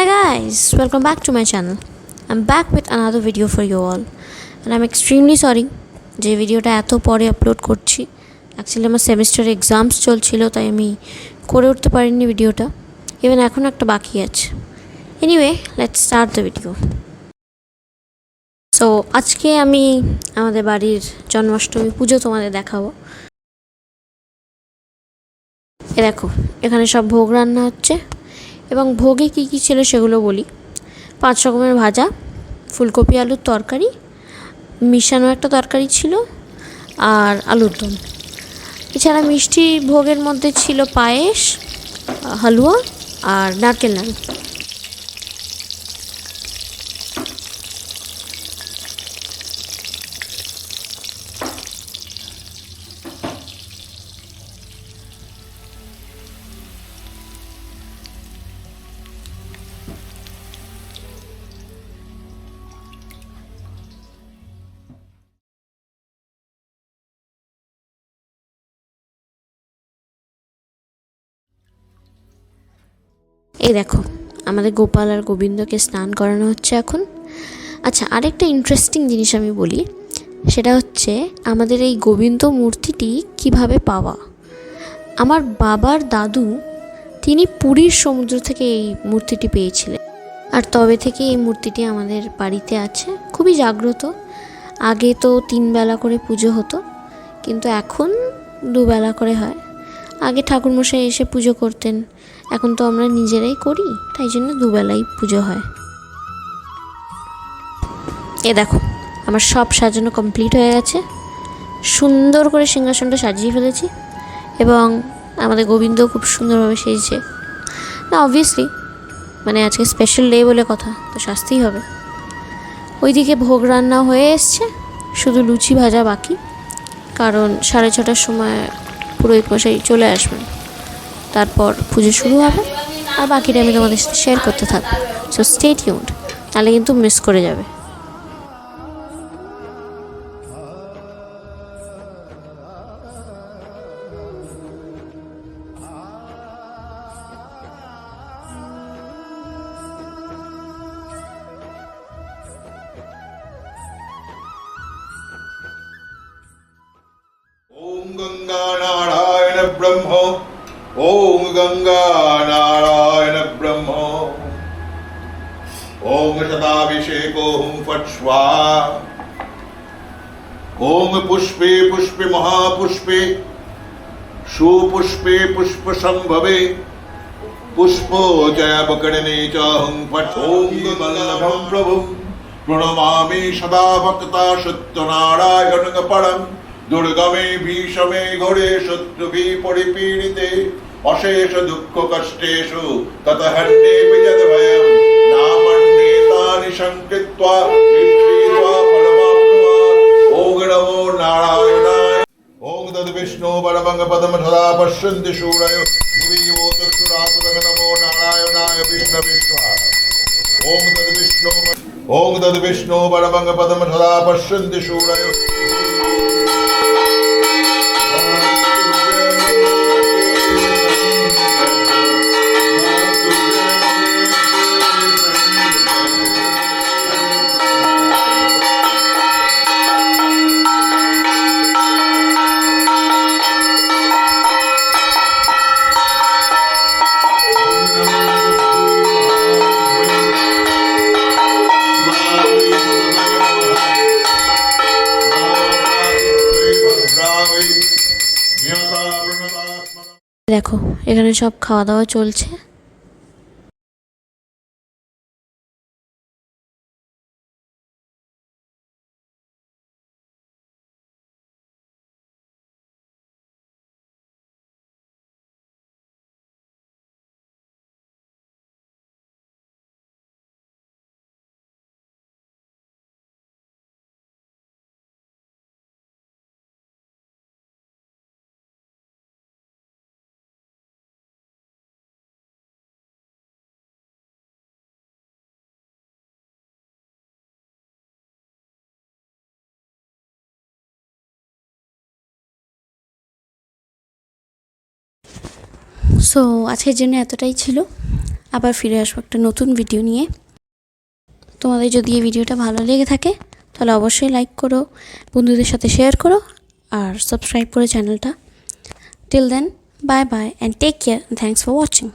Hi guys, welcome back to my channel. I'm back with another video for you all and I'm extremely sorry যে ভিডিওটা এত পরে upload করছি। Actually আমার semester exams চলছিল, তাই আমি করে উঠতে পারিনি ভিডিওটা। ইভেন এখন একটা বাকি আছে। Anyway, let's start the video. So আজকে আমি আমাদের বাড়ির জন্মাষ্টমী পুজো তোমাদের দেখাবো। দেখো, এখানে সব ভোগ রান্না হচ্ছে এবং ভোগে কী কী ছিল সেগুলো বলি। 5 রকমের ভাজা, ফুলকপি আলুর তরকারি, মিশানো একটা তরকারি ছিল, আর আলুর দম। এছাড়া মিষ্টি ভোগের মধ্যে ছিল পায়েস, হালুয়া আর নারকেল নাড়ু। এই দেখো, আমাদের গোপাল আর গোবিন্দকে স্নান করানো হচ্ছে এখন। আচ্ছা, আরেকটা ইন্টারেস্টিং জিনিস আমি বলি, সেটা হচ্ছে আমাদের এই গোবিন্দ মূর্তিটি কিভাবে পাওয়া। আমার বাবার দাদু, তিনি পুরীর সমুদ্র থেকে এই মূর্তিটি পেয়েছিলেন, আর তবে থেকে এই মূর্তিটি আমাদের বাড়িতে আছে, খুবই জাগ্রত। আগে তো 3 বেলা করে পুজো হতো, কিন্তু এখন 2 বেলা করে হয়। আগে ঠাকুরমশাই এসে পুজো করতেন, এখন তো আমরা নিজেরাই করি, তাই জন্য 2 বেলাই পুজো হয়। এ দেখো, আমার সব সাজানো কমপ্লিট হয়ে গেছে, সুন্দর করে সিংহাসনটা সাজিয়ে ফেলেছি এবং আমাদের গোবিন্দ খুব সুন্দরভাবে সেজেছে। না, অবভিয়াসলি মানে আজকে স্পেশাল ডে বলে কথা, তো সাজতেই হবে। ওইদিকে ভোগ রান্না হয়ে এসছে, শুধু লুচি ভাজা বাকি, কারণ 6:30টার সময় পুরোহিত মশাই চলে আসবেন, তারপর পুজো শুরু হবে, আর বাকিটা আমি তোমাদের সাথে শেয়ার করতে থাকবো। সো স্টে টিউনড, তাহলে কিন্তু মিস করে যাবে। ओम गंगा नारायण ब्रह्म ओम गंगा नारायण ब्रह्म ओम शताभिषेको हुम फट स्वाहा ओम पुष्पे पुष्पे महापुष्पे सुपुष्पे पुष्प संभवे पुष्पो जय बकड़ने च हुम फट ओम वल्लभं प्रभु प्रणमामि सदा भक्ता सत्यनारायण परम दुर्गमे भीषमे घोरे शत्रुभि परिपीडिते अशेष दुःख कष्टेषु ततहन्ये विजयभयं नामन्येतानि संकृत्वा इक्षित्वा फलमाप्नुयात्। ओम नमो नारायणाय। ओम तद्विष्णु परमं पदं सदा पश्यन्ति शूरयो दिवि वो चक्षुरात्मक नमो नारायणाय विष्णवे स्वाहा। ओम तद्विष्णु परमं पदं सदा पश्यन्ति शूरयो। দেখো, এখানে সব খাওয়া দাওয়া চলছে। সো আজকের জন্য এতটাই ছিল। আবার ফিরে আসবো একটা নতুন ভিডিও নিয়ে। তোমাদের যদি এই ভিডিওটা ভালো লেগে থাকে তাহলে অবশ্যই লাইক করো, বন্ধুদের সাথে শেয়ার করো আর সাবস্ক্রাইব করো চ্যানেলটা। Till then, bye bye and take care, thanks for watching.